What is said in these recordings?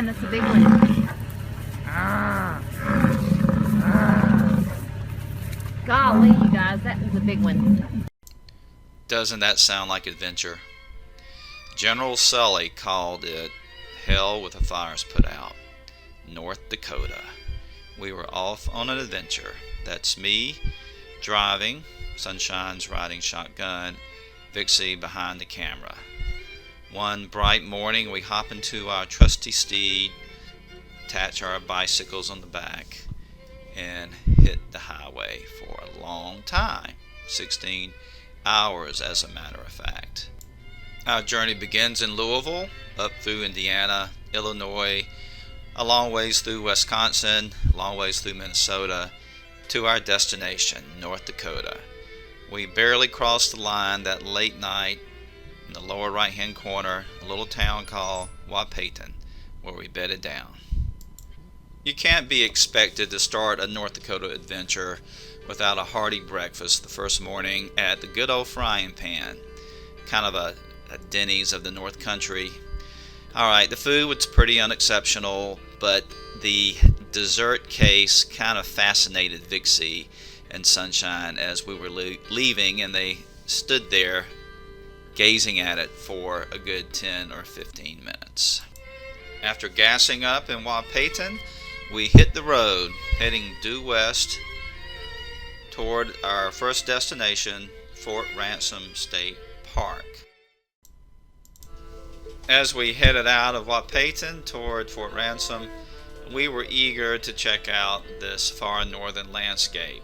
That's a big one. Ah. Ah. Golly, you guys, that was a big one. Doesn't that sound like adventure? General Sully called it hell with the fires put out. North Dakota. We were off on an adventure. That's me driving, Sunshine's riding shotgun, Vixie behind the camera. One bright morning, we hop into our trusty steed, attach our bicycles on the back, and hit the highway for a long time. 16 hours, as a matter of fact. Our journey begins in Louisville, up through Indiana, Illinois, a long ways through Wisconsin, a long ways through Minnesota, to our destination, North Dakota. We barely crossed the line that late night in the lower right-hand corner, a little town called Wahpeton, where we bedded down. You can't be expected to start a North Dakota adventure without a hearty breakfast the first morning at the good old Frying Pan, kind of a Denny's of the North Country. Alright, the food was pretty unexceptional, but the dessert case kind of fascinated Vixie and Sunshine as we were leaving, and they stood there gazing at it for a good 10 or 15 minutes. After gassing up in Wahpeton, we hit the road, heading due west toward our first destination, Fort Ransom State Park. As we headed out of Wahpeton toward Fort Ransom, we were eager to check out this far northern landscape.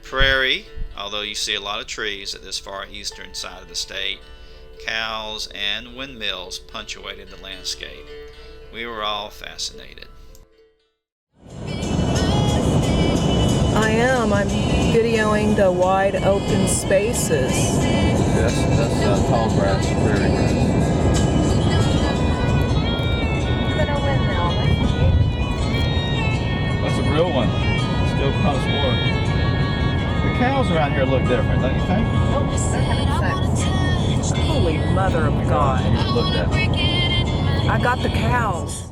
Prairie, although you see a lot of trees at this far eastern side of the state, cows and windmills punctuated the landscape. We were all fascinated. I am. I'm videoing the wide open spaces. Yes, that's tall grass, prairie grass. That's a real one. Still comes more. The cows around here look different, don't you think? Oh, they're having sex. Holy mother of God. Look at them. I got the cows.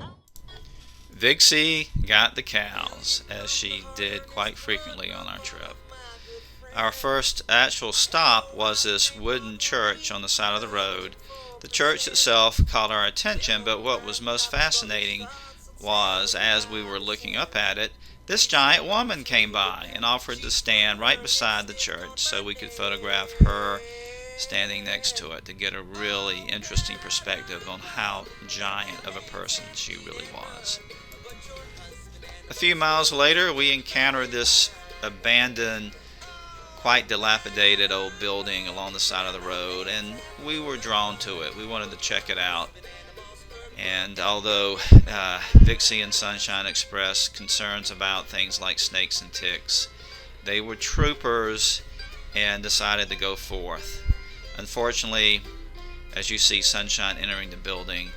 Vixie got the cows, as she did quite frequently on our trip. Our first actual stop was this wooden church on the side of the road. The church itself caught our attention, but what was most fascinating was, as we were looking up at it, this giant woman came by and offered to stand right beside the church so we could photograph her standing next to it to get a really interesting perspective on how giant of a person she really was. A few miles later, we encountered this abandoned, quite dilapidated old building along the side of the road, and we were drawn to it. We wanted to check it out. And although Vixie and Sunshine expressed concerns about things like snakes and ticks, they were troopers and decided to go forth. Unfortunately, as you see Sunshine entering the building,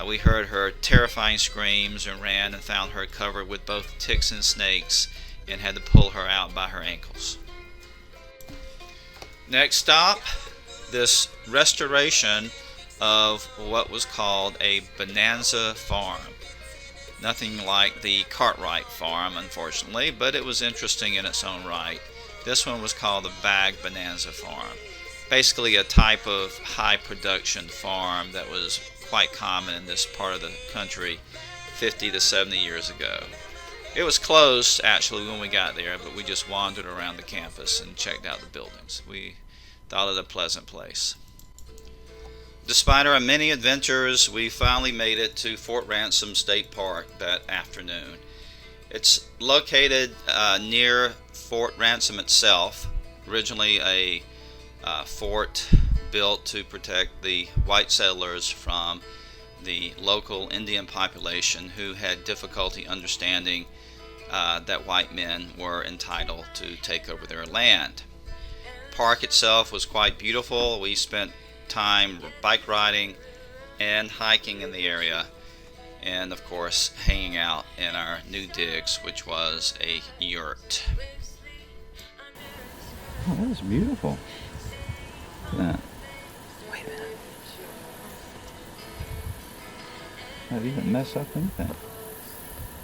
we heard her terrifying screams and ran and found her covered with both ticks and snakes and had to pull her out by her ankles. Next stop, this restoration of what was called a bonanza farm. Nothing like the Cartwright farm, unfortunately, but it was interesting in its own right. This one was called the Bag Bonanza Farm. Basically a type of high production farm that was quite common in this part of the country 50 to 70 years ago. It was closed actually when we got there, but we just wandered around the campus and checked out the buildings. We thought it a pleasant place. Despite our many adventures, we finally made it to Fort Ransom State Park that afternoon. It's located near Fort Ransom itself, originally a fort built to protect the white settlers from the local Indian population who had difficulty understanding that white men were entitled to take over their land. The park itself was quite beautiful. We spent time bike riding and hiking in the area, and of course hanging out in our new digs, which was a yurt. Oh, that is beautiful. Look at that. Wait a minute. I didn't mess up anything.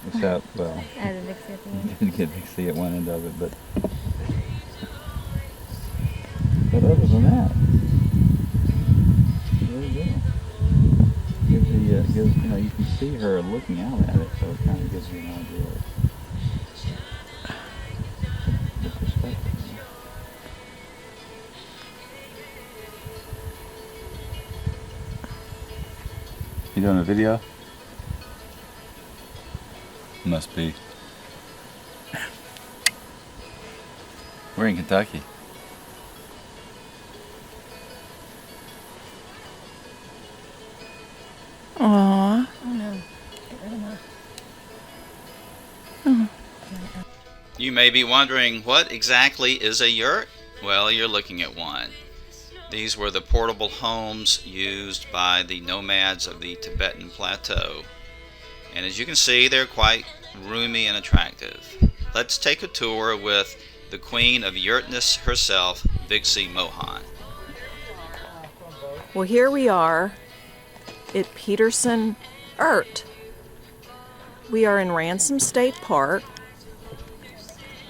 Except, well, Add a Vixie at the end. didn't get Vixie at one end of it, but other than that, really good. Gives you can see her looking out at it, so it kind of gives you an idea of the perspective. You doing a video? Must be. We're in Kentucky. Aww. Oh no. Get rid of my. You may be wondering, what exactly is a yurt? Well, you're looking at one. These were the portable homes used by the nomads of the Tibetan Plateau. And as you can see, they're quite roomy and attractive. Let's take a tour with the queen of yurtness herself, Vixie Mohan. Well, here we are at Peterson Yurt. We are in Ransom State Park,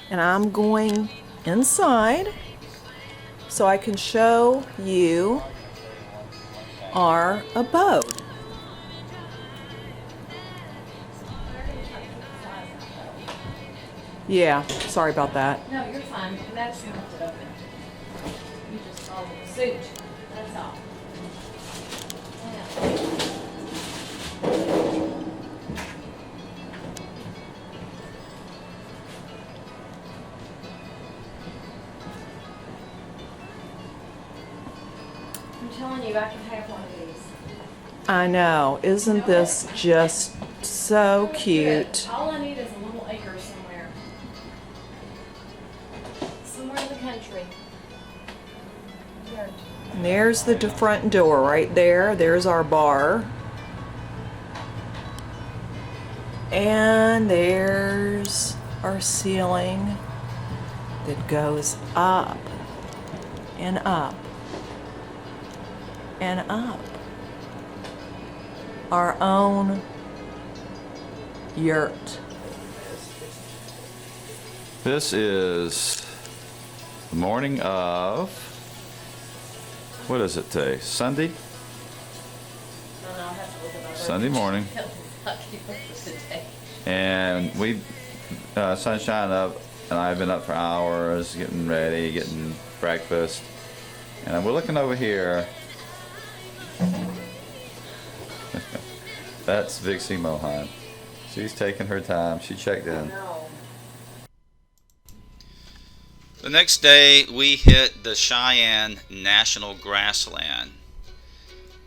and I'm going inside so I can show you our abode. Yeah, sorry about that. No, you're fine. Madison left it open. You just follow the suit. That's all. I'm telling you, I can have one of these. I know, isn't this just so cute? All I need is a little acre somewhere. Somewhere in the country. And there's the front door right there. There's our bar. And there's our ceiling that goes up and up and up. Our own yurt. This is the morning of, what is it today? Sunday? Sunday morning. And we, Sunshine up, and I've been up for hours, getting ready, getting breakfast. And we're looking over here. That's Vixie Mohan. She's taking her time. She checked in. The next day, we hit the Cheyenne National Grassland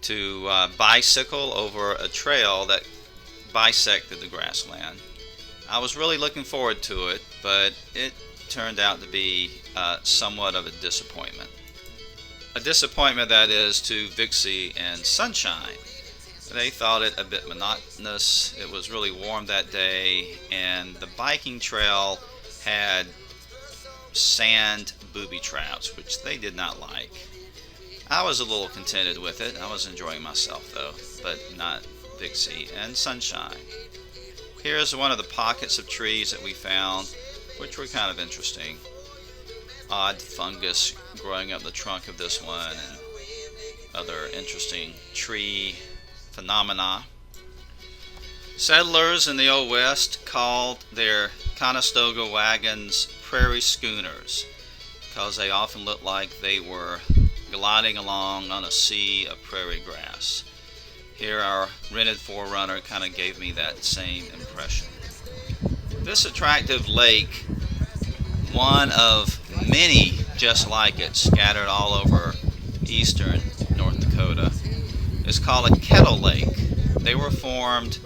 to bicycle over a trail that bisected the grassland. I was really looking forward to it, but it turned out to be somewhat of a disappointment. A disappointment, that is, to Vixie and Sunshine. They thought it a bit monotonous. It was really warm that day, and the biking trail had sand booby traps, which they did not like. I was a little contented with it. I was enjoying myself though, but not Vixie and Sunshine. Here's one of the pockets of trees that we found, which were kind of interesting. Odd fungus growing up the trunk of this one, and other interesting tree phenomena. Settlers in the Old West called their Conestoga wagons prairie schooners because they often looked like they were gliding along on a sea of prairie grass. Here our rented 4Runner kind of gave me that same impression. This attractive lake, one of many just like it scattered all over eastern North Dakota, is called a kettle lake. They were formed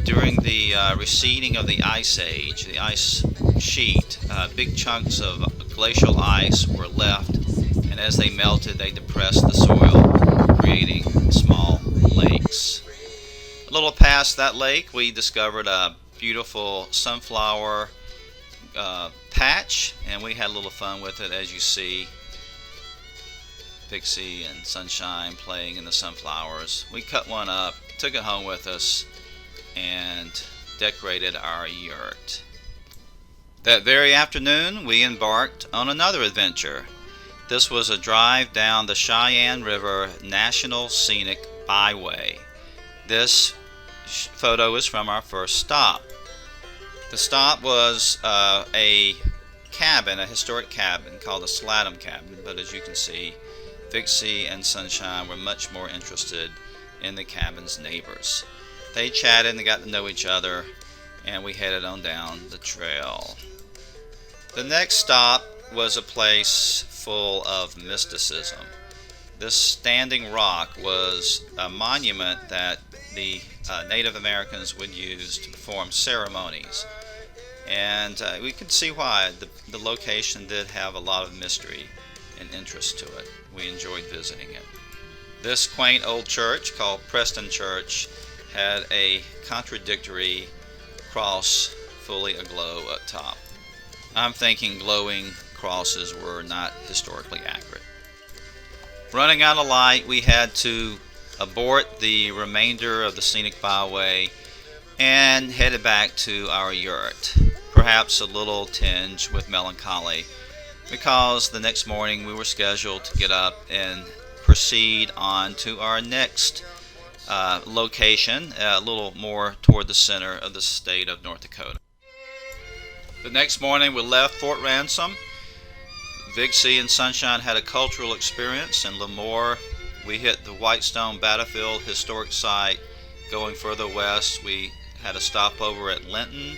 during the receding of the Ice Age, the ice sheet. Big chunks of glacial ice were left, and as they melted, they depressed the soil, creating small lakes. A little past that lake, we discovered a beautiful sunflower patch, and we had a little fun with it, as you see. Vixie and Sunshine playing in the sunflowers. We cut one up, took it home with us, and decorated our yurt. That very afternoon, we embarked on another adventure. This was a drive down the Cheyenne River National Scenic Byway. This photo is from our first stop. The stop was a cabin, a historic cabin called the Slattum Cabin, but as you can see, Vixie and Sunshine were much more interested in the cabin's neighbors. They chatted and got to know each other, and we headed on down the trail. The next stop was a place full of mysticism. This standing rock was a monument that the Native Americans would use to perform ceremonies, and we could see why. The location did have a lot of mystery and interest to it. We enjoyed visiting it. This quaint old church called Preston Church had a contradictory cross fully aglow up top. I'm thinking glowing crosses were not historically accurate. Running out of light, we had to abort the remainder of the scenic byway and headed back to our yurt, perhaps a little tinge with melancholy, because the next morning we were scheduled to get up and proceed on to our next location, a little more toward the center of the state of North Dakota. The next morning we left Fort Ransom. Vixie and Sunshine had a cultural experience in Lemoore. We hit the Whitestone Battlefield Historic Site. Going further west, we had a stopover at Linton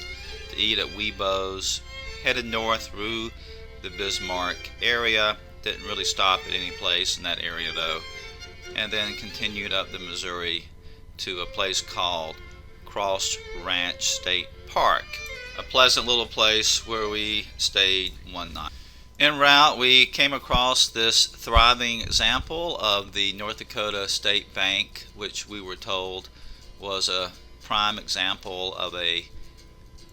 to eat at Weebo's. Headed north through the Bismarck area. Didn't really stop at any place in that area though. And then continued up the Missouri to a place called Cross Ranch State Park. A pleasant little place where we stayed one night. En route, we came across this thriving example of the North Dakota State Bank, which we were told was a prime example of a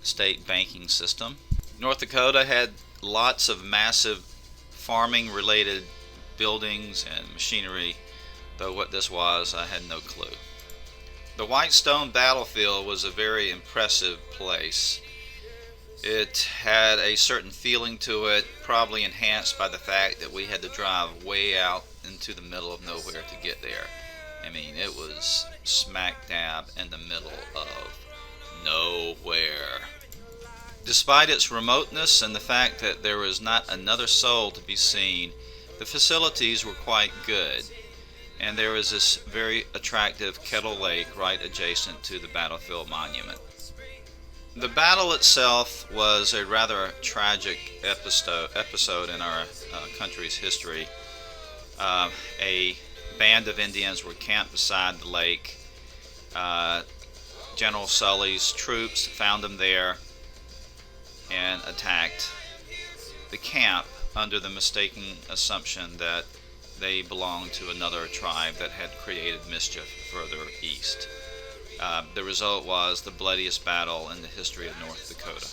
state banking system. North Dakota had lots of massive farming related buildings and machinery, though what this was I had no clue. The Whitestone Battlefield was a very impressive place. It had a certain feeling to it, probably enhanced by the fact that we had to drive way out into the middle of nowhere to get there. I mean, it was smack dab in the middle of nowhere. Despite its remoteness and the fact that there was not another soul to be seen, the facilities were quite good. And there was this very attractive Kettle Lake right adjacent to the battlefield monument. The battle itself was a rather tragic episode in our country's history. A band of Indians were camped beside the lake. General Sully's troops found them there and attacked the camp under the mistaken assumption that they belonged to another tribe that had created mischief further east. The result was the bloodiest battle in the history of North Dakota.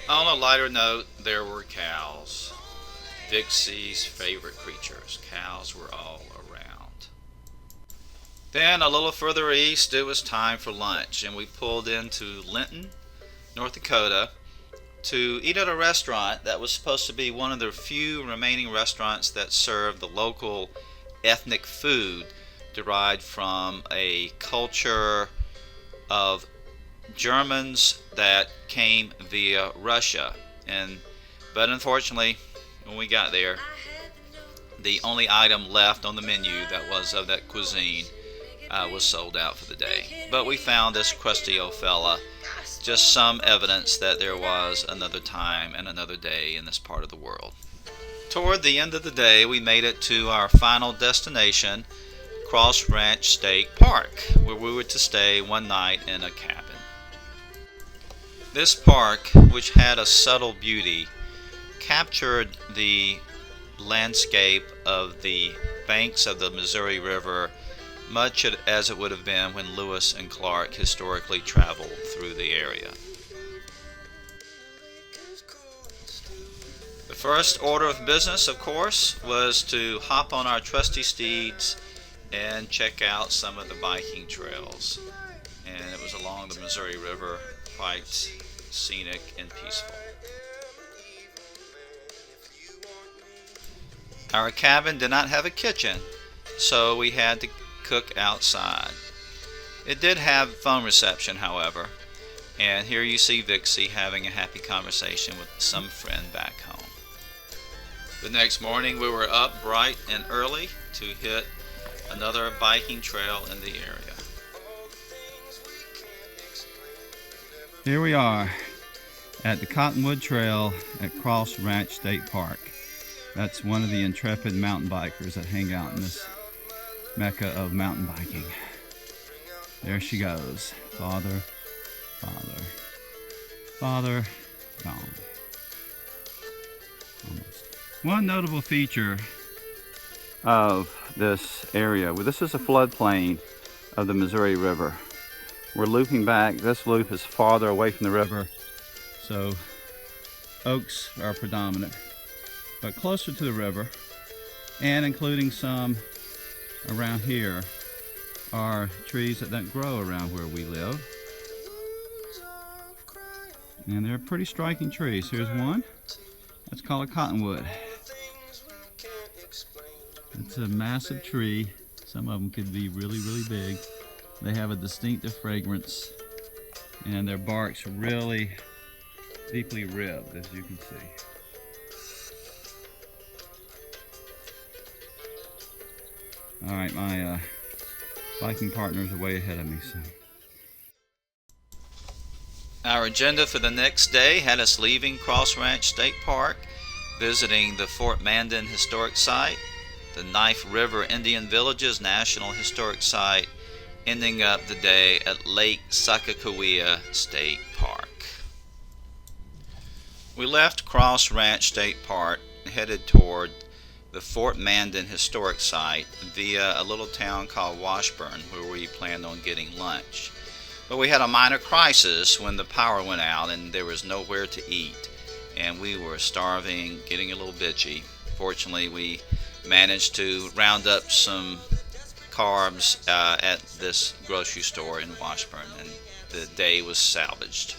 On a lighter note, there were cows. Vixie's favorite creatures. Cows were all around. Then a little further east, it was time for lunch, and we pulled into Linton, North Dakota, to eat at a restaurant that was supposed to be one of the few remaining restaurants that served the local ethnic food derived from a culture of Germans that came via Russia. But unfortunately, when we got there, the only item left on the menu that was of that cuisine was sold out for the day. But we found this crusty old fella, just some evidence that there was another time and another day in this part of the world. Toward the end of the day, we made it to our final destination, Cross Ranch State Park, where we were to stay one night in a cabin. This park, which had a subtle beauty, captured the landscape of the banks of the Missouri River much as it would have been when Lewis and Clark historically traveled through the area. The First order of business, of course, was to hop on our trusty steeds and check out some of the biking trails. And it was along the Missouri River, quite scenic and peaceful. Our cabin did not have a kitchen, so we had to cook outside. It did have phone reception, however, and here you see Vixie having a happy conversation with some friend back home. The next morning we were up bright and early to hit another biking trail in the area. Here we are at the Cottonwood Trail at Cross Ranch State Park. That's one of the intrepid mountain bikers that hang out in this mecca of mountain biking. There she goes. Father, father, father, gone. Almost. One notable feature of this area, well, this is a floodplain of the Missouri River. We're looping back. This loop is farther away from the river, so oaks are predominant, but closer to the river, and including some around here are trees that don't grow around where we live. And they're pretty striking trees. Here's one. Let's call it cottonwood. It's a massive tree. Some of them could be really, really big. They have a distinctive fragrance, and their bark's really deeply ribbed, as you can see. All right, my biking partners are way ahead of me, so. Our agenda for the next day had us leaving Cross Ranch State Park, visiting the Fort Mandan Historic Site, the Knife River Indian Villages National Historic Site, ending up the day at Lake Sakakawea State Park. We left Cross Ranch State Park and headed toward the Fort Mandan Historic Site via a little town called Washburn, where we planned on getting lunch. But we had a minor crisis when the power went out and there was nowhere to eat, and we were starving, getting a little bitchy. Fortunately, we managed to round up some carbs at this grocery store in Washburn, and the day was salvaged.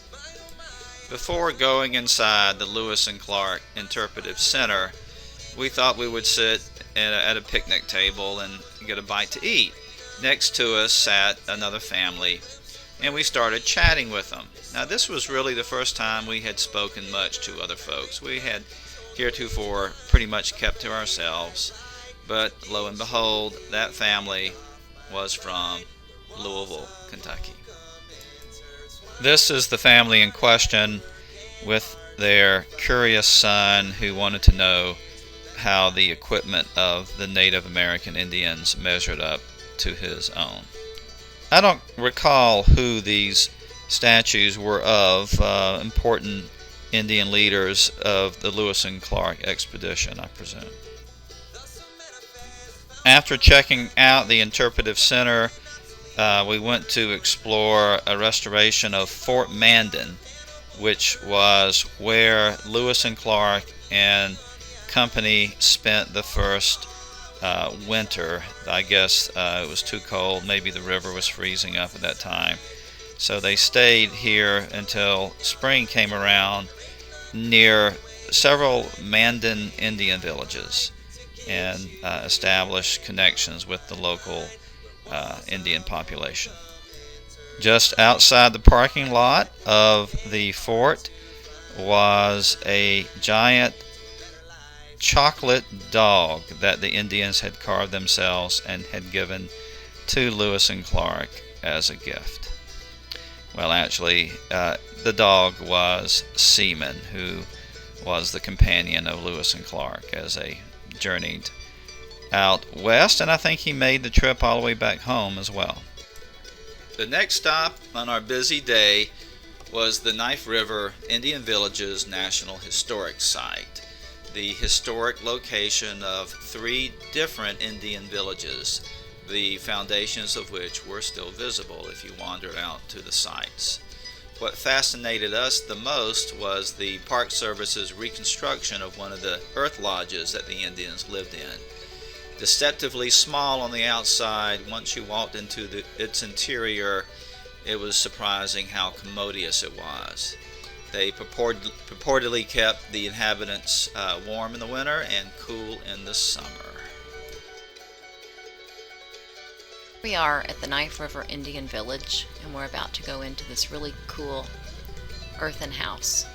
Before going inside the Lewis and Clark Interpretive Center, we thought we would sit at a picnic table and get a bite to eat. Next to us sat another family, and we started chatting with them. Now, this was really the first time we had spoken much to other folks. We had heretofore pretty much kept to ourselves, but lo and behold, that family was from Louisville, Kentucky. This is the family in question, with their curious son who wanted to know how the equipment of the Native American Indians measured up to his own. I don't recall who these statues were of, important Indian leaders of the Lewis and Clark expedition, I presume. After checking out the interpretive center, we went to explore a restoration of Fort Mandan, which was where Lewis and Clark and company spent the first winter. I guess it was too cold. Maybe the river was freezing up at that time. So they stayed here until spring came around near several Mandan Indian villages and established connections with the local Indian population. Just outside the parking lot of the fort was a giant chocolate dog that the Indians had carved themselves and had given to Lewis and Clark as a gift. Well, actually, the dog was Seaman, who was the companion of Lewis and Clark as they journeyed out west, and I think he made the trip all the way back home as well. The next stop on our busy day was the Knife River Indian Villages National Historic Site, the historic location of 3 different Indian villages, the foundations of which were still visible if you wandered out to the sites. What fascinated us the most was the Park Service's reconstruction of one of the earth lodges that the Indians lived in. Deceptively small on the outside, once you walked into its interior, it was surprising how commodious it was. They purportedly kept the inhabitants warm in the winter and cool in the summer. We are at the Knife River Indian Village, and we're about to go into this really cool earthen house.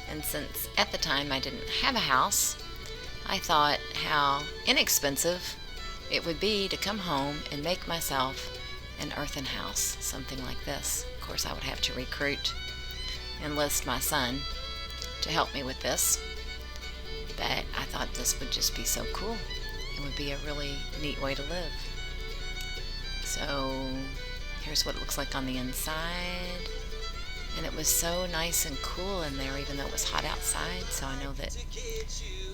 And since at the time I didn't have a house, I thought how inexpensive it would be to come home and make myself an earthen house, something like this. Of course, I would have to enlist my son to help me with this, but I thought this would just be so cool. It would be a really neat way to live. So here's what it looks like on the inside, and it was so nice and cool in there even though it was hot outside, so I know that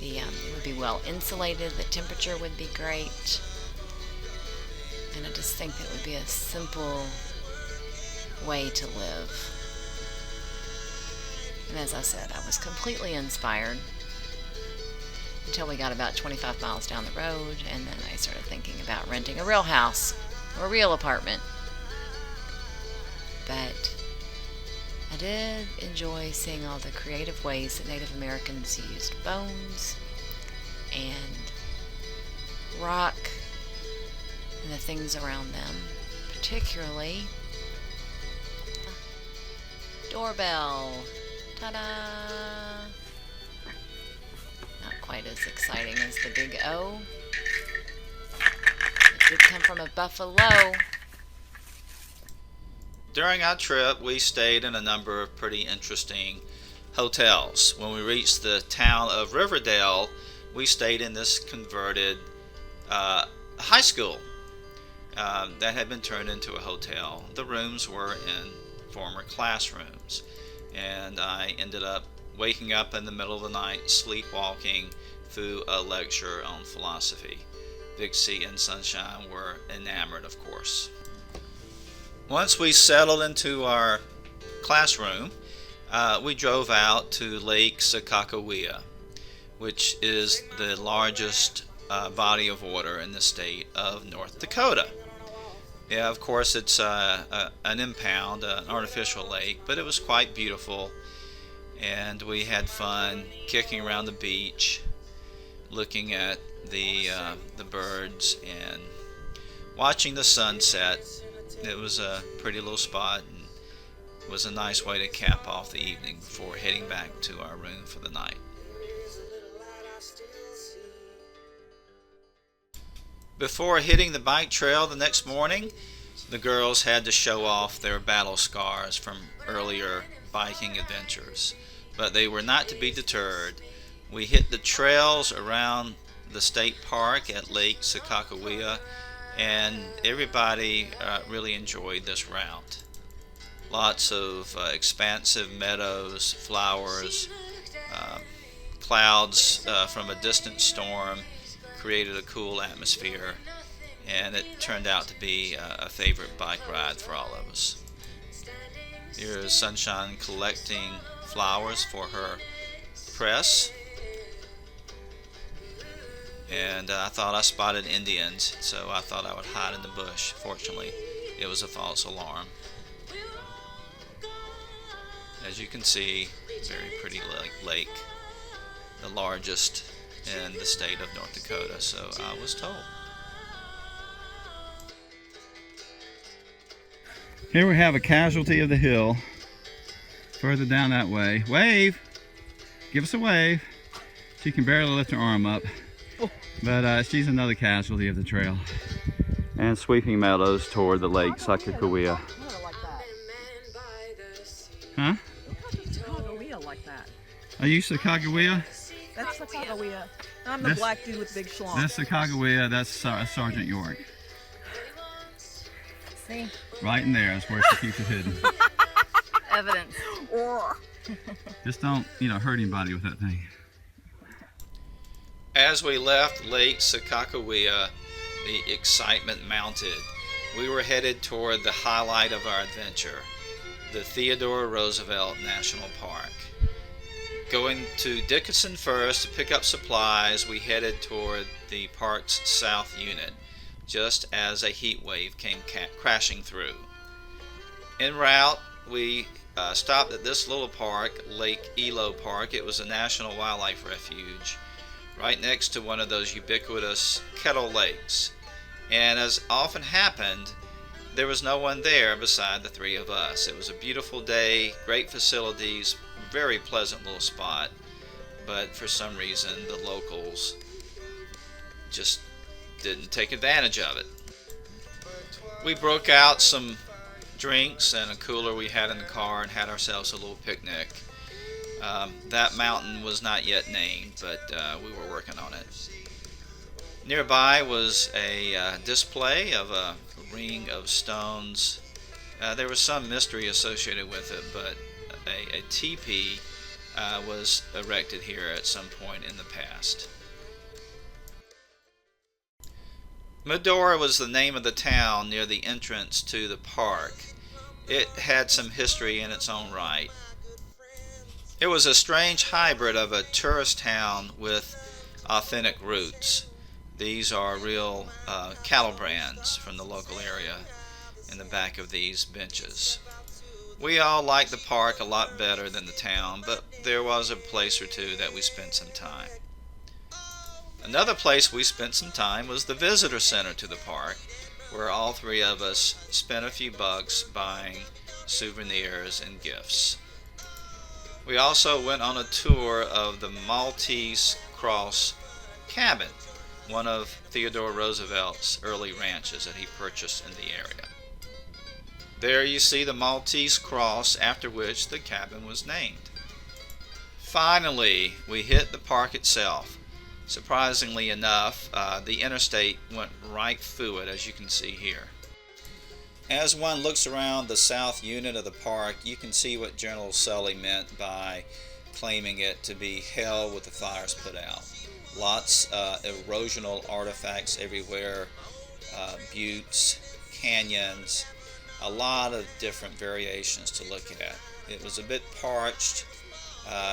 it would be well insulated, the temperature would be great, and I just think that it would be a simple way to live. And as I said, I was completely inspired until we got about 25 miles down the road, and then I started thinking about renting a real house or a real apartment. But I did enjoy seeing all the creative ways that Native Americans used bones and rock and the things around them, particularly doorbell. Ta-da! Not quite as exciting as the big O. It did come from a buffalo. During our trip, we stayed in a number of pretty interesting hotels. When we reached the town of Riverdale, we stayed in this converted high school that had been turned into a hotel. The rooms were in former classrooms, and I ended up waking up in the middle of the night, sleepwalking through a lecture on philosophy. Vixie and Sunshine were enamored, of course. Once we settled into our classroom, we drove out to Lake Sakakawea, which is the largest body of water in the state of North Dakota. Yeah, of course, it's an impound, an artificial lake, but it was quite beautiful, and we had fun kicking around the beach, looking at the birds and watching the sunset. It was a pretty little spot, and it was a nice way to cap off the evening before heading back to our room for the night. Before hitting the bike trail the next morning, the girls had to show off their battle scars from earlier biking adventures, but they were not to be deterred. We hit the trails around the state park at Lake Sakakawea, and everybody really enjoyed this route. Lots of expansive meadows, flowers, clouds from a distant storm created a cool atmosphere, and it turned out to be a favorite bike ride for all of us. Here's Sunshine collecting flowers for her press, and I thought I spotted Indians, so I thought I would hide in the bush. Fortunately, it was a false alarm. As you can see, very pretty lake, the largest in the state of North Dakota, so I was told. Here we have a casualty of the hill further down that way. Wave! Give us a wave. She can barely lift her arm up, but she's another casualty of the trail. And sweeping meadows toward the lake Sakakawea. Huh? Sakakawea like that. Are you Sakakawea? That's Sakakawea. I'm the black dude with big schlong. That's Sakakawea, that's Sergeant York. See? Right in there is where she keeps it hidden. Evidence. Just don't, hurt anybody with that thing. As we left Lake Sakakawea, the excitement mounted. We were headed toward the highlight of our adventure, the Theodore Roosevelt National Park. Going to Dickinson first to pick up supplies, we headed toward the park's south unit, just as a heat wave came crashing through. En route, we stopped at this little park, Lake Elo Park. It was a national wildlife refuge, right next to one of those ubiquitous kettle lakes. And as often happened, there was no one there beside the three of us. It was a beautiful day, great facilities, very pleasant little spot, but for some reason the locals just didn't take advantage of it. We broke out some drinks and a cooler we had in the car and had ourselves a little picnic. That mountain was not yet named, but we were working on it. Nearby was a display of a ring of stones. There was some mystery associated with it, but a teepee was erected here at some point in the past. Medora was the name of the town near the entrance to the park. It had some history in its own right. It was a strange hybrid of a tourist town with authentic roots. These are real cattle brands from the local area in the back of these benches. We all liked the park a lot better than the town, but there was a place or two that we spent some time. Another place we spent some time was the visitor center to the park, where all three of us spent a few bucks buying souvenirs and gifts. We also went on a tour of the Maltese Cross Cabin, one of Theodore Roosevelt's early ranches that he purchased in the area. There you see the Maltese cross, after which the cabin was named. Finally, we hit the park itself. Surprisingly enough, the interstate went right through it, as you can see here. As one looks around the south unit of the park, you can see what General Sully meant by claiming it to be hell with the fires put out. Lots erosional artifacts everywhere, buttes, canyons, a lot of different variations to look at. It was a bit parched,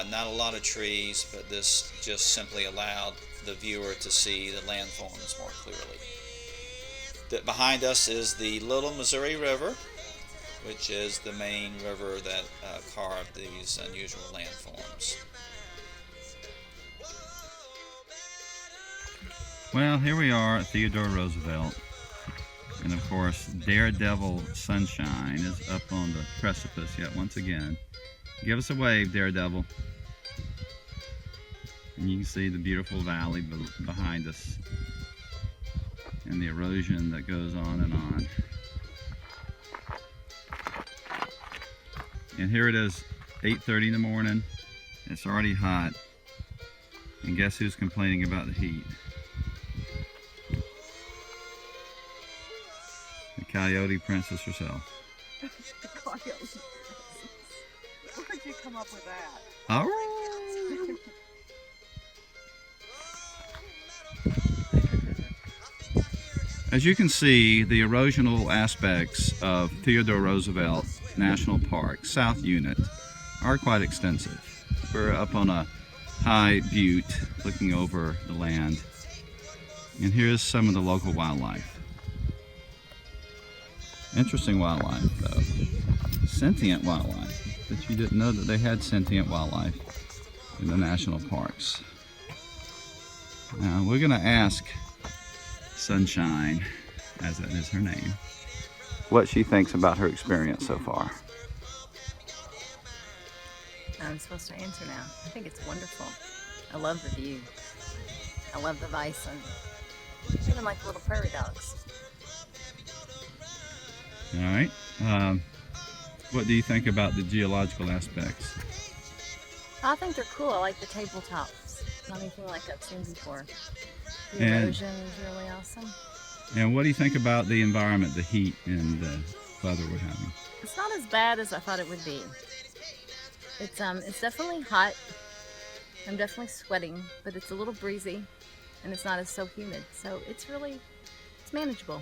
not a lot of trees, but this just simply allowed the viewer to see the landforms more clearly. Behind us is the Little Missouri River, which is the main river that carved these unusual landforms. Well, here we are at Theodore Roosevelt. And of course, Daredevil Sunshine is up on the precipice yet once again. Give us a wave, Daredevil. And you can see the beautiful valley behind us and the erosion that goes on and on. And here it is, 8:30 in the morning. It's already hot. And guess who's complaining about the heat? The Coyote Princess herself. The coyote princess. Where'd you come up with that? Oh. As you can see, the erosional aspects of Theodore Roosevelt National Park, South Unit, are quite extensive. We're up on a high butte looking over the land. And here's some of the local wildlife. Interesting wildlife, though. Sentient wildlife. But you didn't know that they had sentient wildlife in the national parks. Now, we're going to ask Sunshine, as that is her name, what she thinks about her experience so far. I'm supposed to answer now. I think it's wonderful. I love the view. I love the bison. Even like little prairie dogs. All right. What do you think about the geological aspects? I think they're cool. I like the tabletops. Not anything like I've seen before. The And- erosion is really awesome. And what do you think about the environment, the heat and the weather we're having? It's not as bad as I thought it would be. It's definitely hot. I'm definitely sweating, but it's a little breezy, and it's not as so humid. So it's manageable.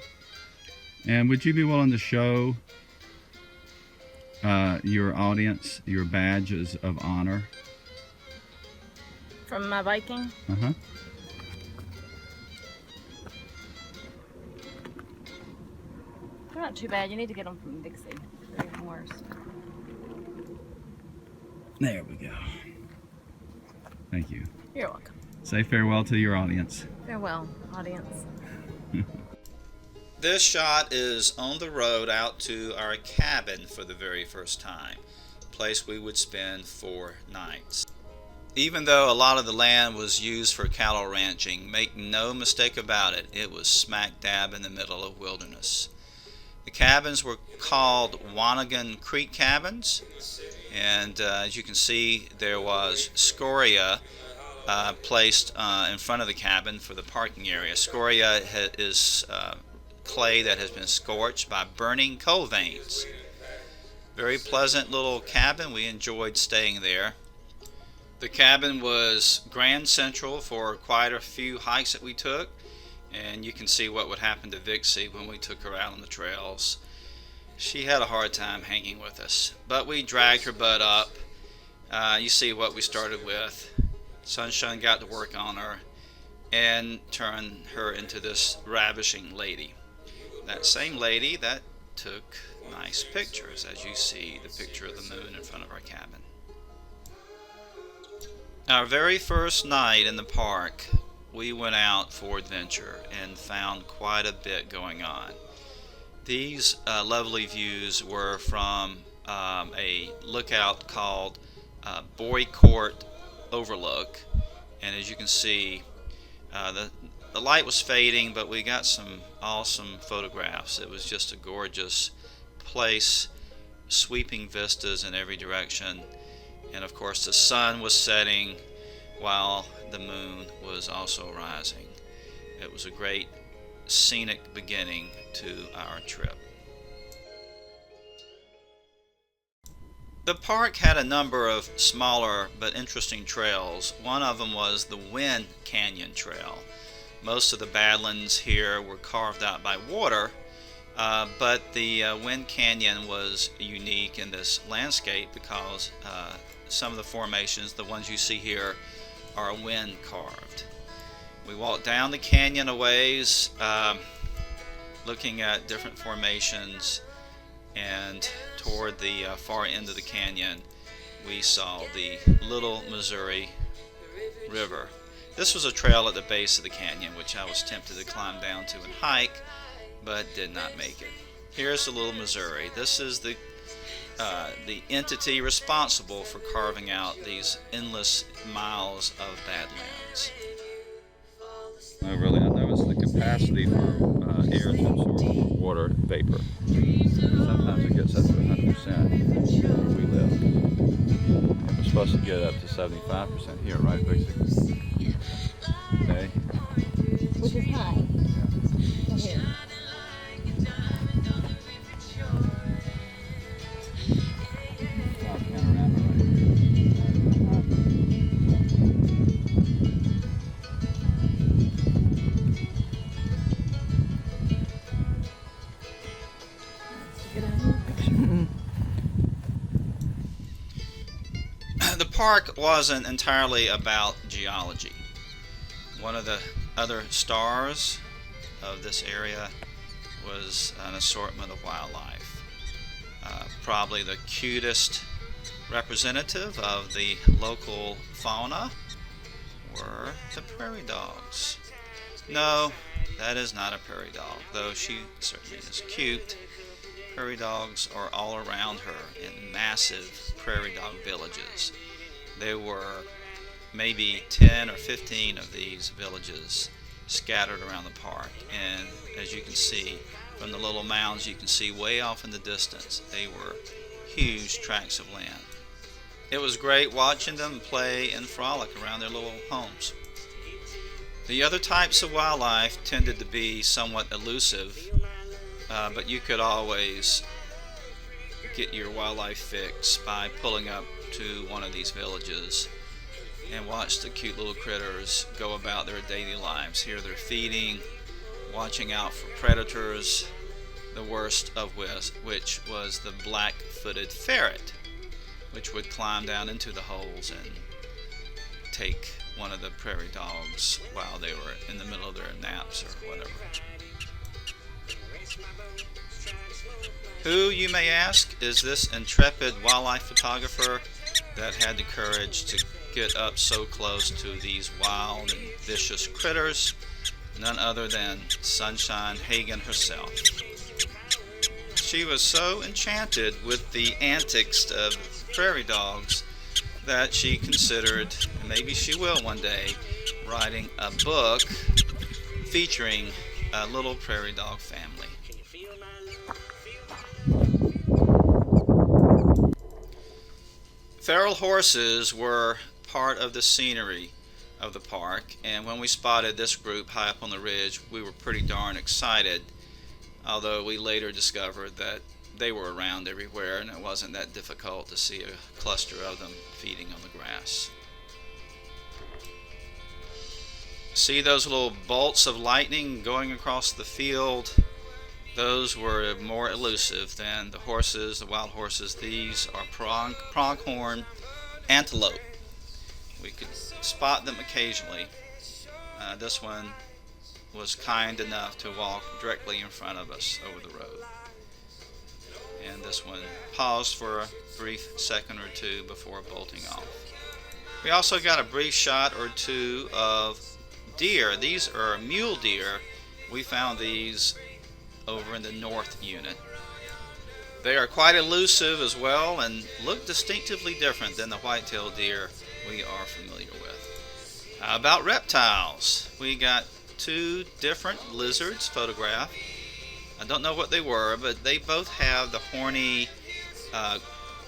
And would you be willing to show your audience your badges of honor? From my biking? Uh-huh. They're not too bad. You need to get them from Vixie. They're even worse. There we go. Thank you. You're welcome. Say farewell to your audience. Farewell, audience. This shot is on the road out to our cabin for the very first time, a place we would spend 4 nights. Even though a lot of the land was used for cattle ranching, make no mistake about it, it was smack dab in the middle of wilderness. The cabins were called Wanagon Creek cabins, and as you can see, there was scoria placed in front of the cabin for the parking area. Scoria is clay that has been scorched by burning coal veins. Very pleasant little cabin. We enjoyed staying there. The cabin was Grand Central for quite a few hikes that we took, and you can see what would happen to Vixie when we took her out on the trails. She had a hard time hanging with us, but we dragged her butt up. You see what we started with. Sunshine got to work on her and turned her into this ravishing lady. That same lady that took nice pictures, as you see the picture of the moon in front of our cabin. Our very first night in the park, we went out for adventure and found quite a bit going on. These lovely views were from a lookout called Boy Court Overlook, and as you can see, the light was fading, but we got some awesome photographs. It was just a gorgeous place, sweeping vistas in every direction, and of course the sun was setting while the moon was also rising. It was a great scenic beginning to our trip. The park had a number of smaller but interesting trails. One of them was the Wind Canyon Trail. Most of the badlands here were carved out by water, but the Wind Canyon was unique in this landscape because some of the formations, the ones you see here, are wind carved. We walked down the canyon a ways, looking at different formations, and toward the far end of the canyon we saw the Little Missouri River. This was a trail at the base of the canyon which I was tempted to climb down to and hike, but did not make it. Here's the Little Missouri. This is the entity responsible for carving out these endless miles of badlands. No, really, I know it's the capacity for air to absorb water vapor. Sometimes it gets up to 100% where we live. And we're supposed to get up to 75% here, right, Vixie? Okay. Which is high. Yeah. Here. The park wasn't entirely about geology. One of the other stars of this area was an assortment of wildlife. Probably the cutest representative of the local fauna were the prairie dogs. No, that is not a prairie dog, though she certainly is cute. Prairie dogs are all around her in massive prairie dog villages. There were maybe 10 or 15 of these villages scattered around the park, and as you can see from the little mounds, you can see way off in the distance they were huge tracts of land. It was great watching them play and frolic around their little homes. The other types of wildlife tended to be somewhat elusive, but you could always get your wildlife fix by pulling up to one of these villages and watch the cute little critters go about their daily lives. Here they're feeding, watching out for predators, the worst of which was the black-footed ferret, which would climb down into the holes and take one of the prairie dogs while they were in the middle of their naps or whatever. Who, you may ask, is this intrepid wildlife photographer that had the courage to get up so close to these wild and vicious critters? None other than Sunshine Hagen herself. She was so enchanted with the antics of prairie dogs that she considered, and maybe she will one day, writing a book featuring a little prairie dog family. Feral horses were part of the scenery of the park, and when we spotted this group high up on the ridge, we were pretty darn excited, although we later discovered that they were around everywhere and it wasn't that difficult to see a cluster of them feeding on the grass. See those little bolts of lightning going across the field? Those were more elusive than the horses, the wild horses. These are pronghorn antelope. We could spot them occasionally. This one was kind enough to walk directly in front of us over the road. And this one paused for a brief second or two before bolting off. We also got a brief shot or two of deer. These are mule deer. We found these over in the north unit. They are quite elusive as well and look distinctively different than the white-tailed deer we are familiar with. How about reptiles? We got two different lizards photographed. I don't know what they were, but they both have the horny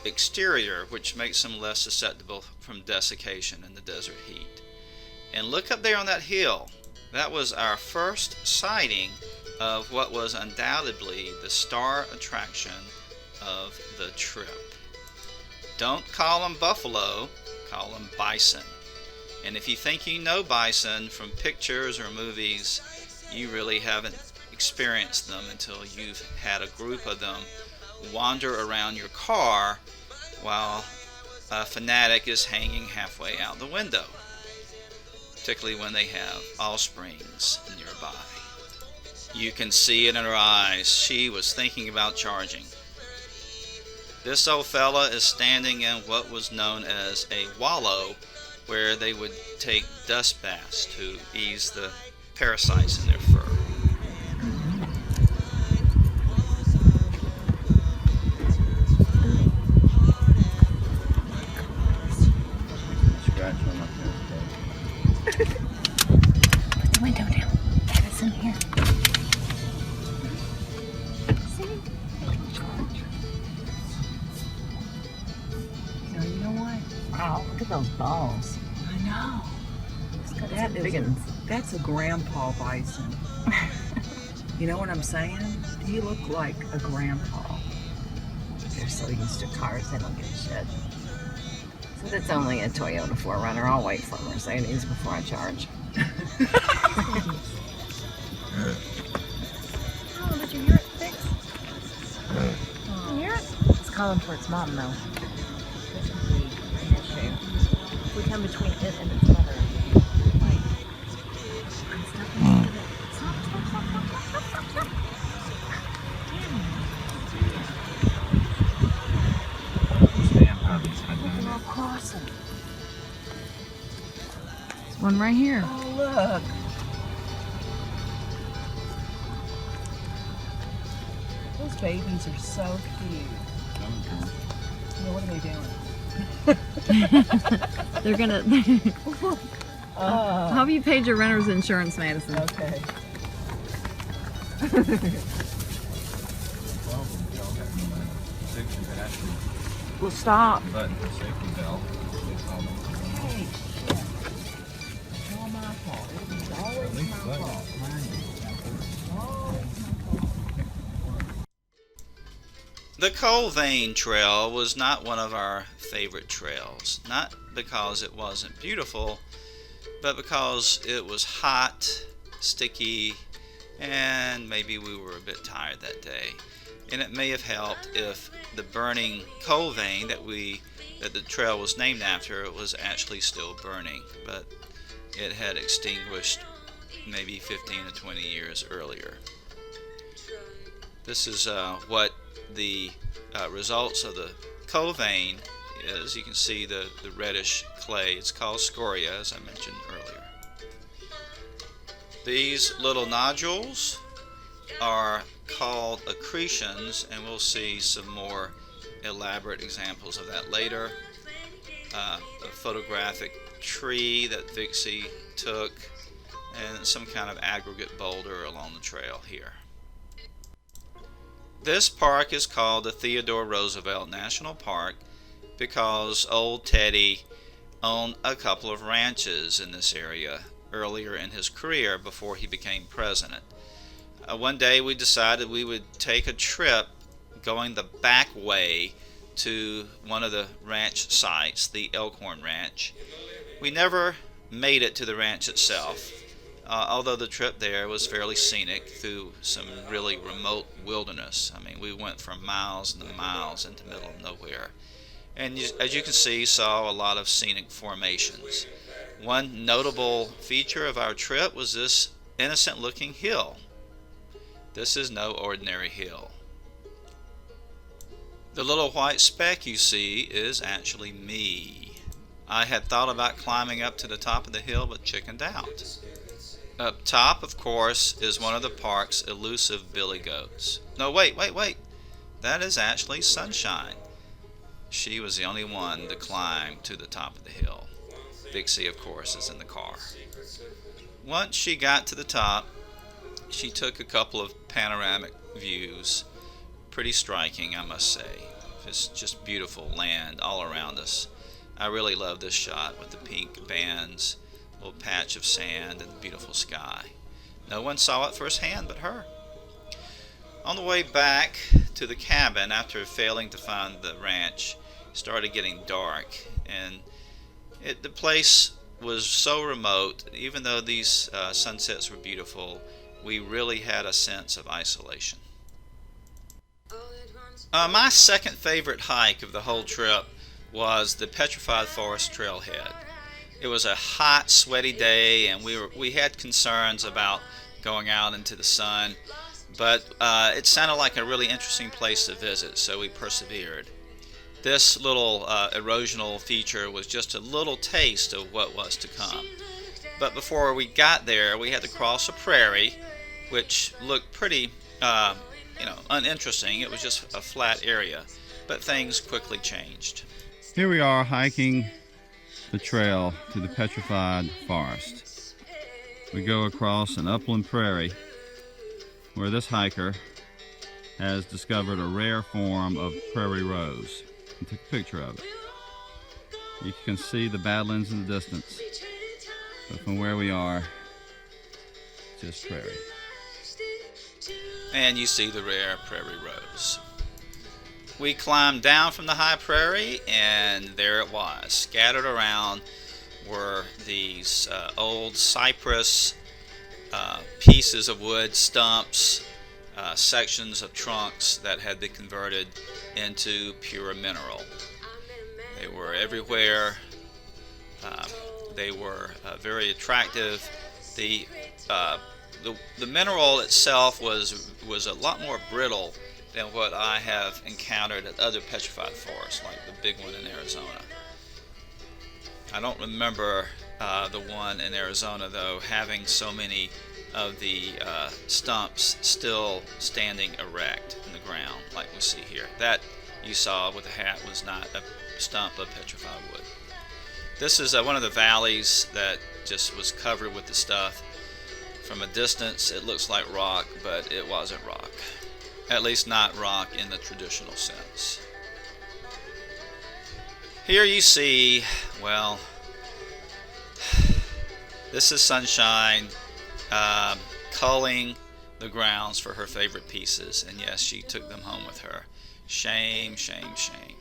exterior, which makes them less susceptible from desiccation in the desert heat. And look up there on that hill. That was our first sighting of what was undoubtedly the star attraction of the trip. Don't call them buffalo, call them bison. And if you think you know bison from pictures or movies, you really haven't experienced them until you've had a group of them wander around your car while a fanatic is hanging halfway out the window, particularly when they have offsprings nearby. You can see it in her eyes. She was thinking about charging. This old fella is standing in what was known as a wallow, where they would take dust baths to ease the parasites in their fur. Scratch one up there. Put the window down. Madison, here. Now, you know what? Wow, look at those balls. I know. That's a grandpa bison. You know what I'm saying? He looked like a grandpa. They're so used to cars, they don't give a shit. So that's only a Toyota 4Runner. I'll wait for a Mercedes before I charge. Oh, did you hear it, Vix? You hear it? It's calling for its mom, though. This could be an issue. If we come between it and its mother, like, I'm stuck in it. Stop, stop, stop, stop, stop, stop, stop. Look at crossing. There's one right here. Oh, look. Those babies are so cute. Yeah, what are they doing? They're gonna. I hope you paid your renter's insurance, Madison. Okay. Well, stop. Button for safety belt. Hey, shit. It's all my fault. It's always my fault. The Coal Vein Trail was not one of our favorite trails, not because it wasn't beautiful, but because it was hot, sticky, and maybe we were a bit tired that day. And it may have helped if the burning coal vein that the trail was named after was actually still burning, but it had extinguished maybe 15 to 20 years earlier. This is what the results of the coal vein is. You can see the reddish clay. It's called scoria, as I mentioned earlier. These little nodules are called accretions, and we'll see some more elaborate examples of that later. A photographic tree that Vixie took, and some kind of aggregate boulder along the trail here. This park is called the Theodore Roosevelt National Park because old Teddy owned a couple of ranches in this area earlier in his career before he became president. One day we decided we would take a trip going the back way to one of the ranch sites, the Elkhorn Ranch. We never made it to the ranch itself, although the trip there was fairly scenic through some really remote wilderness. I mean, we went from miles and miles into the middle of nowhere. And as you can see, saw a lot of scenic formations. One notable feature of our trip was this innocent-looking hill. This is no ordinary hill. The little white speck you see is actually me. I had thought about climbing up to the top of the hill, but chickened out. Up top, of course, is one of the park's elusive billy goats. No, wait. That is actually Sunshine. She was the only one to climb to the top of the hill. Vixie, of course, is in the car. Once she got to the top, she took a couple of panoramic views. Pretty striking, I must say. It's just beautiful land all around us. I really love this shot with the pink bands, a little patch of sand, and the beautiful sky. No one saw it firsthand but her. On the way back to the cabin, after failing to find the ranch, it started getting dark, and the place was so remote. Even though these sunsets were beautiful, we really had a sense of isolation. My second favorite hike of the whole trip was the Petrified Forest Trailhead. It was a hot, sweaty day, and we had concerns about going out into the sun, but it sounded like a really interesting place to visit, so we persevered. This little erosional feature was just a little taste of what was to come. But before we got there, we had to cross a prairie, which looked pretty uninteresting. It was just a flat area, but things quickly changed. Here we are hiking the trail to the Petrified Forest. We go across an upland prairie where this hiker has discovered a rare form of prairie rose. He took a picture of it. You can see the Badlands in the distance, but from where we are, just prairie. And you see the rare prairie rose. We climbed down from the high prairie, and there it was. Scattered around were these old cypress pieces of wood, stumps, sections of trunks that had been converted into pure mineral. They were everywhere. They were very attractive. The mineral itself was a lot more brittle than what I have encountered at other petrified forests, like the big one in Arizona. I don't remember the one in Arizona, though, having so many of the stumps still standing erect in the ground, like we see here. That you saw with the hat was not a stump of petrified wood. This is one of the valleys that just was covered with the stuff. From a distance, it looks like rock, but it wasn't rock. At least not rock in the traditional sense. Here you see, well, this is Sunshine culling the grounds for her favorite pieces, and yes, she took them home with her. Shame, shame, shame.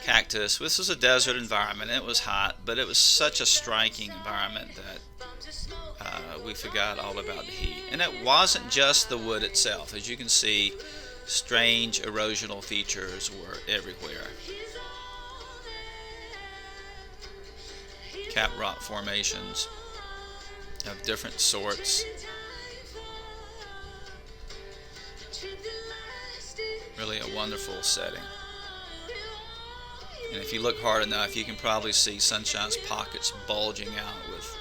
cactus. This was a desert environment. It was hot, but it was such a striking environment that we forgot all about the heat. And it wasn't just the wood itself. As you can see, strange erosional features were everywhere. Cap rock formations of different sorts. Really a wonderful setting. And if you look hard enough, you can probably see Sunshine's pockets bulging out with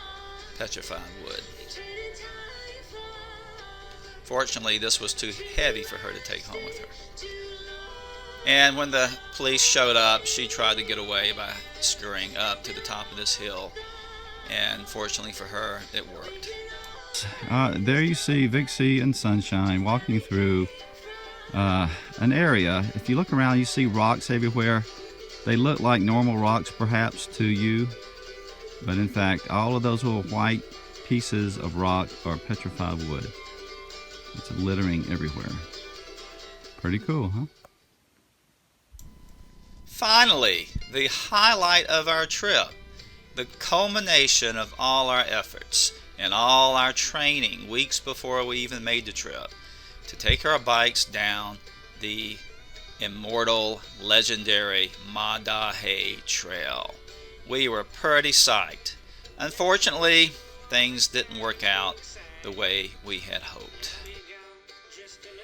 petrified wood. Fortunately, this was too heavy for her to take home with her. And when the police showed up, she tried to get away by scurrying up to the top of this hill. And fortunately for her, it worked. There you see Vixie and Sunshine walking through an area. If you look around, you see rocks everywhere. They look like normal rocks perhaps to you, but in fact all of those little white pieces of rock are petrified wood. It's littering everywhere. Pretty cool, huh? Finally, the highlight of our trip, the culmination of all our efforts and all our training weeks before we even made the trip, to take our bikes down the immortal, legendary Madahe Trail. We were pretty psyched. Unfortunately, things didn't work out the way we had hoped.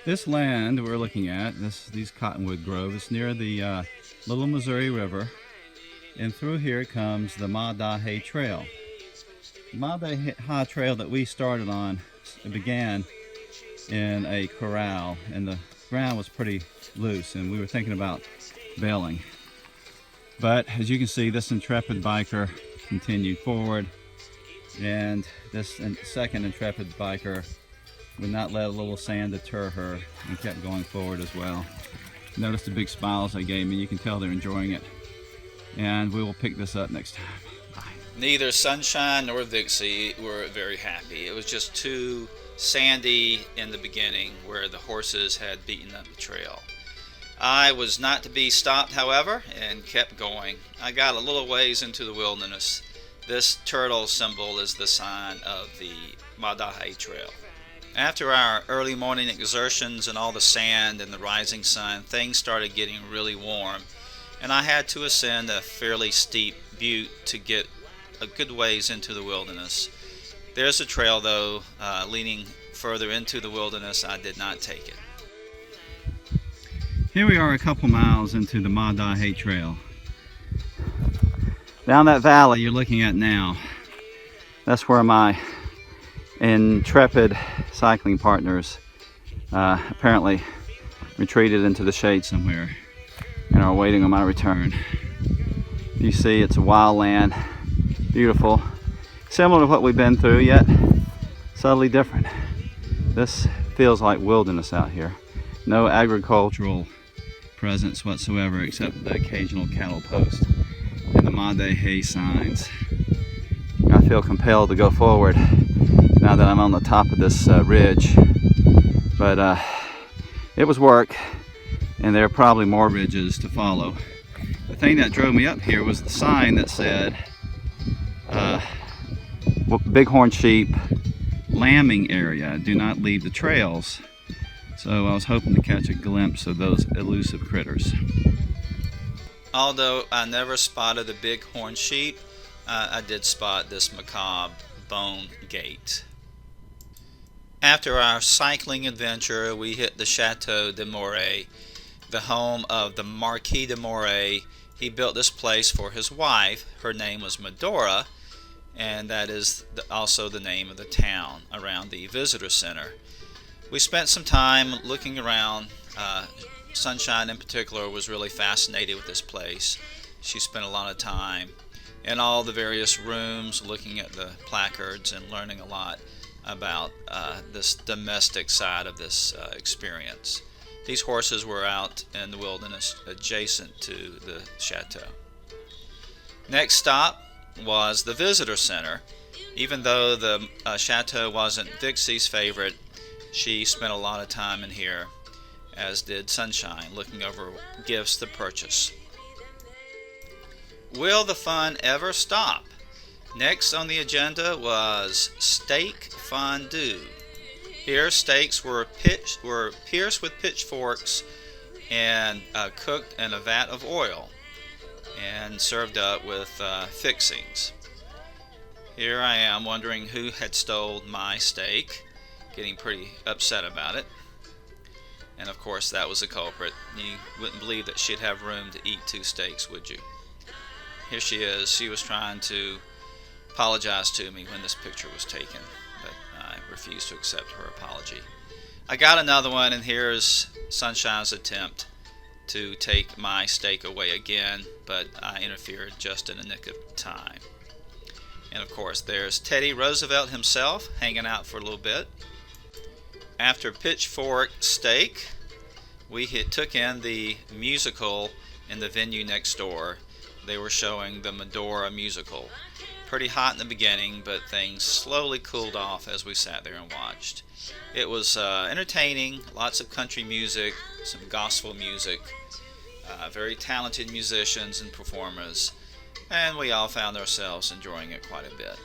This land we're looking at, these cottonwood groves, near the Little Missouri River, and through here comes the Madahe Trail. The Madahe Trail that we started on began in a corral, and the ground was pretty loose, and we were thinking about bailing. But as you can see, this intrepid biker continued forward, and this second intrepid biker would not let a little sand deter her and kept going forward as well. Notice the big smiles they gave me. You can tell they're enjoying it. And we will pick this up next time. Bye. Neither Sunshine nor Vixie were very happy. It was just too sandy in the beginning where the horses had beaten up the trail. I was not to be stopped, however, and kept going. I got a little ways into the wilderness. This turtle symbol is the sign of the Madahe Trail. After our early morning exertions and all the sand and the rising sun, things started getting really warm, and I had to ascend a fairly steep butte to get a good ways into the wilderness. There's a trail, though, leading further into the wilderness. I did not take it. Here we are a couple miles into the Madahe Trail. Down that valley you're looking at now, that's where my intrepid cycling partners apparently retreated into the shade somewhere and are waiting on my return. You see, it's a wild land, beautiful, similar to what we've been through, yet subtly different. This feels like wilderness out here. No agricultural presence whatsoever except the occasional cattle post and the Madahe signs. I feel compelled to go forward now that I'm on the top of this ridge, but it was work, and there are probably more ridges to follow. The thing that drove me up here was the sign that said bighorn sheep lambing area, do not leave the trails. So I was hoping to catch a glimpse of those elusive critters. Although I never spotted the bighorn sheep, I did spot this macabre bone gate. After our cycling adventure, we hit the Chateau de Moray, the home of the Marquis de Moray. He built this place for his wife. Her name was Medora, and that is also the name of the town around the visitor center. We spent some time looking around. Sunshine in particular was really fascinated with this place. She spent a lot of time in all the various rooms looking at the placards and learning a lot about this domestic side of this experience. These horses were out in the wilderness adjacent to the chateau. Next stop was the visitor center. Even though the chateau wasn't Vixie's favorite, she spent a lot of time in here, as did Sunshine, looking over gifts to purchase. will the fun ever stop? Next on the agenda was steak fondue. Here, steaks were pierced with pitchforks and cooked in a vat of oil and served up with fixings. Here I am wondering who had stolen my steak, getting pretty upset about it. And of course that was the culprit. You wouldn't believe that she'd have room to eat 2 steaks, would you? Here she is. She was trying to apologize to me when this picture was taken, but I refused to accept her apology. I got another one, and here's Sunshine's attempt to take my steak away again, but I interfered just in the nick of time. And of course there's Teddy Roosevelt himself hanging out for a little bit. After Pitchfork Steak, we took in the musical in the venue next door. They were showing the Medora musical. Pretty hot in the beginning, but things slowly cooled off as we sat there and watched. It was entertaining, lots of country music, some gospel music, very talented musicians and performers, and we all found ourselves enjoying it quite a bit.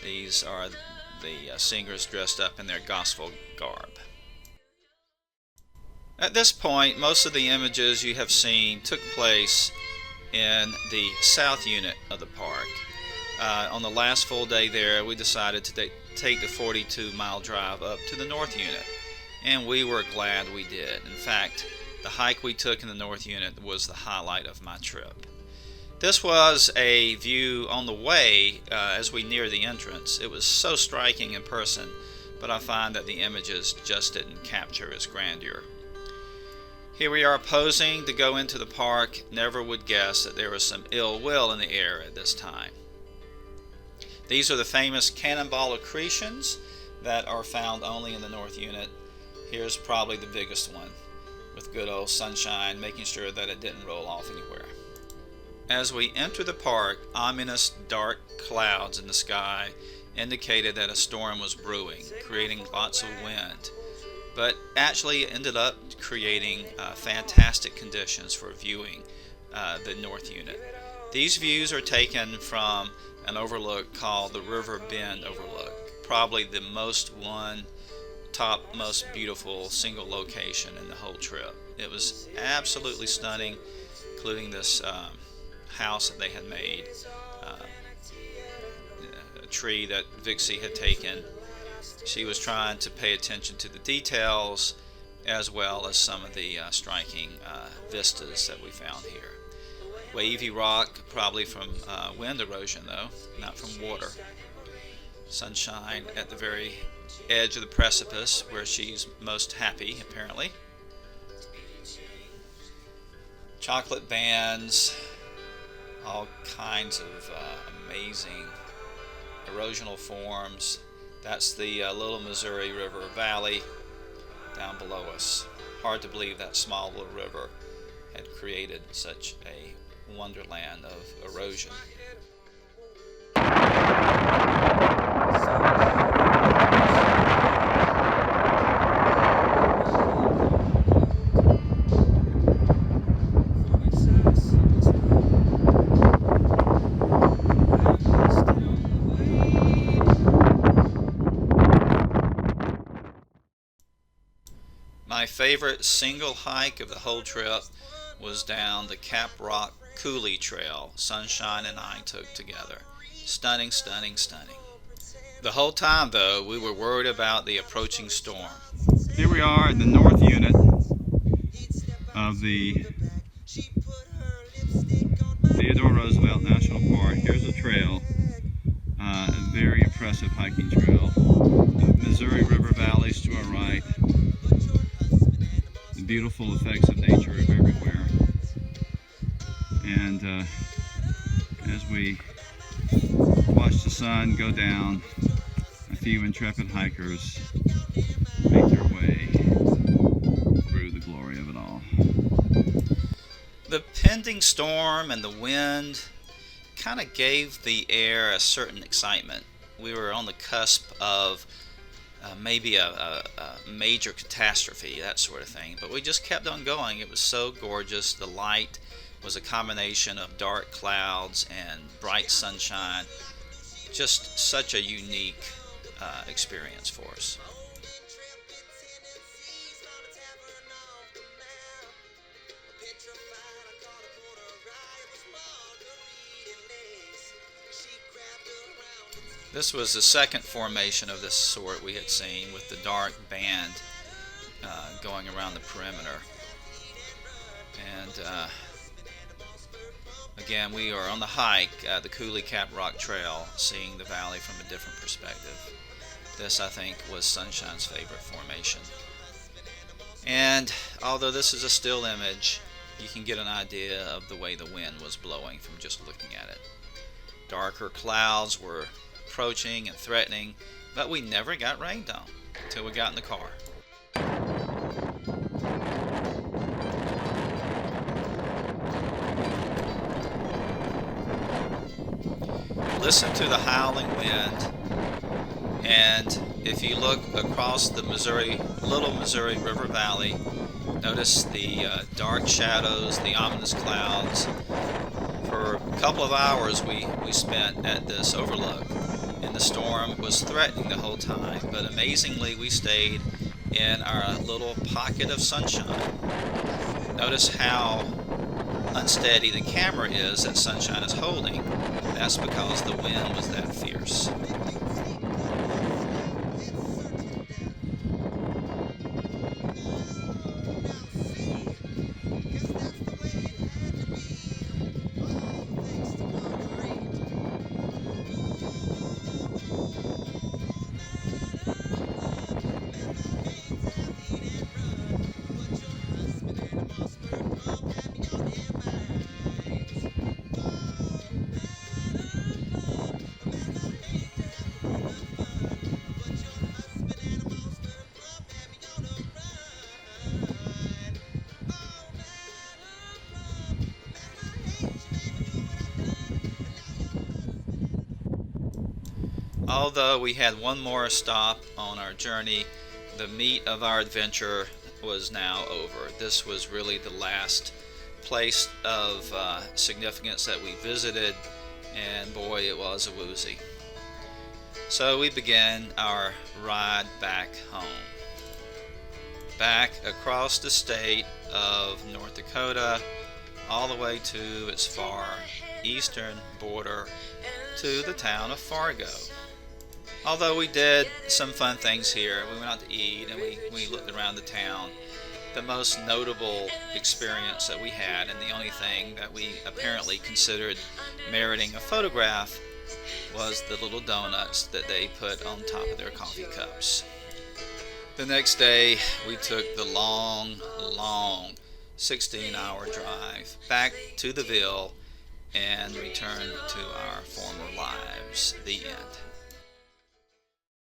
These are the singers dressed up in their gospel garb. At this point, most of the images you have seen took place in the south unit of the park. On the last full day there, we decided to take the 42-mile drive up to the north unit, and we were glad we did. In fact, the hike we took in the north unit was the highlight of my trip. This was a view on the way as we neared the entrance. It was so striking in person, but I find that the images just didn't capture its grandeur. Here we are posing to go into the park. Never would guess that there was some ill will in the air at this time. These are the famous cannonball accretions that are found only in the north unit. Here's probably the biggest one, with good old Sunshine making sure that it didn't roll off anywhere. As we enter the park, ominous dark clouds in the sky indicated that a storm was brewing, creating lots of wind, but actually ended up creating fantastic conditions for viewing the north unit. These views are taken from an overlook called the River Bend Overlook, probably the most beautiful single location in the whole trip. It was absolutely stunning, including this house that they had made, a tree that Vixie had taken. She was trying to pay attention to the details as well as some of the striking vistas that we found here. Wavy rock, probably from wind erosion though, not from water. Sunshine at the very edge of the precipice where she's most happy apparently. Chocolate bands, all kinds of amazing erosional forms. That's the Little Missouri River Valley down below us. Hard to believe that small little river had created such a wonderland of erosion. My favorite single hike of the whole trip was down the Cap Rock Coulee Trail Sunshine and I took together. Stunning, stunning, stunning. The whole time, though, we were worried about the approaching storm. Here we are in the north unit of the Theodore Roosevelt National Park. Here's a trail, a very impressive hiking trail. The Missouri River valleys to our right. The beautiful effects of nature everywhere. And as we watch the sun go down, a few intrepid hikers make their way through the glory of it all. The pending storm and the wind kind of gave the air a certain excitement. We were on the cusp of maybe a major catastrophe, that sort of thing, but we just kept on going. It was so gorgeous. The light was a combination of dark clouds and bright sunshine. Just such a unique experience for us. This was the second formation of this sort we had seen, with the dark band going around the perimeter. And again, we are on the hike, the Coulee Cap Rock Trail, seeing the valley from a different perspective. This, I think, was Sunshine's favorite formation. And although this is a still image, you can get an idea of the way the wind was blowing from just looking at it. Darker clouds were approaching and threatening, but we never got rained on until we got in the car. Listen to the howling wind, and if you look across the Little Missouri River Valley, notice the dark shadows, the ominous clouds. For a couple of hours we spent at this overlook, and the storm was threatening the whole time, but amazingly we stayed in our little pocket of sunshine. Notice how unsteady the camera is that Sunshine is holding. That's because the wind was that fierce. Although we had one more stop on our journey, the meat of our adventure was now over. This was really the last place of significance that we visited, and boy, it was a woozy. So we began our ride back home. Back across the state of North Dakota, all the way to its far eastern border, to the town of Fargo. Although we did some fun things here, we went out to eat and we looked around the town. The most notable experience that we had, and the only thing that we apparently considered meriting a photograph, was the little donuts that they put on top of their coffee cups. The next day we took the long 16-hour drive back to the Ville and returned to our former lives. The end.